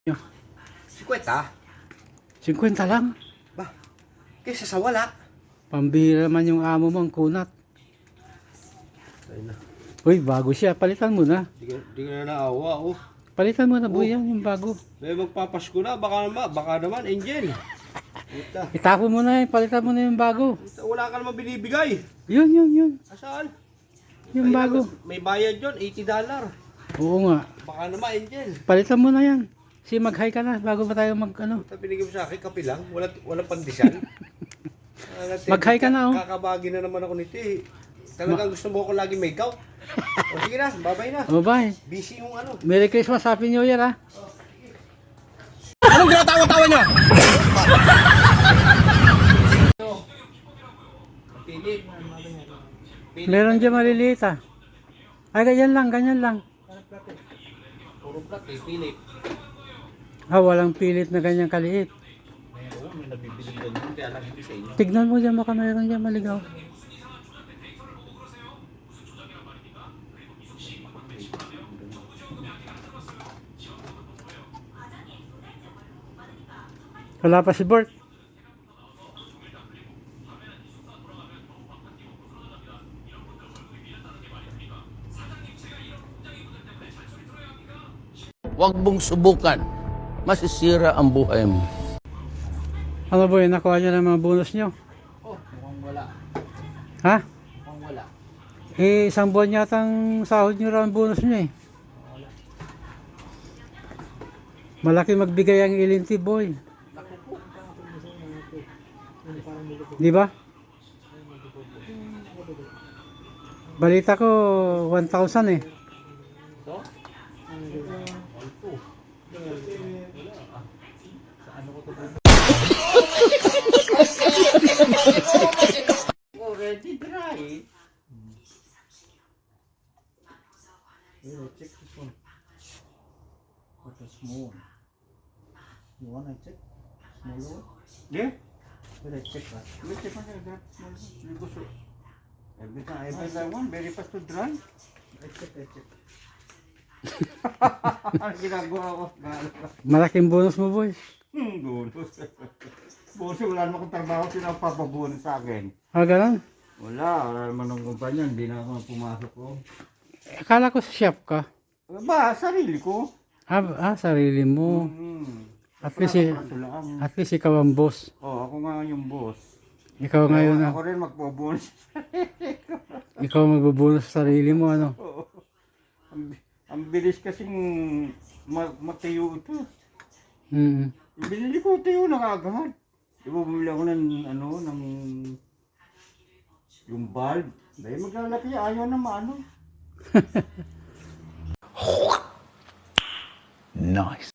Nyo. 50? 50 lang. Ba, kaysa sa wala. Pambira man yung amo mo, ang kunat. Ayun na. Uy, bago siya. Palitan mo na. Di ka na naawa, oh. Palitan mo na, boy, yan, yung bago. May magpapasko na, baka naman, Angel. Puta. Itapo mo na yan, palitan mo na yung bago. Puta, wala ka naman binibigay. Yun. Asaan? Yung Kaya, bago. May bayad yun, $80. Oo nga. Baka naman, Angel. Palitan mo na yan. Mag-hi ka na, bago pa tayo mag-ano. Puta, binigay mo sa akin, kape lang. Walang pandesal. Mag-hi ka na, oh. Kakabagi na naman ako nito, eh. Talagang gusto mo ako lagi make out. O sige na, bye-bye na. Oh, bye. Busy yung ano. Merry Christmas, Happy New Year, ha. Anong ginatawa-tawa niya? Pilit. Meron dyan maliliit, ha. Ay, ganyan lang. Puro plat, pilit. Walang pilit na ganyan kaliit. Oo, may nabibili ganyan, kaya lang hindi sa inyo. Tignan mo dyan, baka meron dyan maligaw. Wala pa si Bert. Huwag mong subukan. Masisira ang buhay mo. Ano boy, nakuha niyo ng mga bonus niyo? Oh, mukhang wala. Ha? Mukhang wala. Isang buwan yata ang sahod niyo raw ang bonus niyo, eh. Malaki magbigay ang ilinti, boy. Di ba? Balita ko 1,000, eh. So? Already dry. Check this one. What a small. You wanna check? Small one? Yeah? Will I check that? Will I check on that small one? Because every time I buy that one, very fast to dry. I check. Ang ginagawa ko. Malaking bonus mo, boy. Bonus. Bonus, wala naman akong trabaho, pinapapabonus sa akin. Ganun? Wala naman ng kumpanya, hindi na ako pumasok ko. Akala ko sa shop ka. Ba, sarili ko. Sarili mo. At least ikaw ang boss. Oh, ako nga yung boss. Ikaw ngayon na. Ako rin magpo-bonus. Ikaw magbubonus sa sarili mo, ano? Oo. Ang bilis kasing matayo ito. Binili ko tayo na kagad. Bumili ako ng yung bulb. Dahil maglalaki, ayaw na maano. Nice.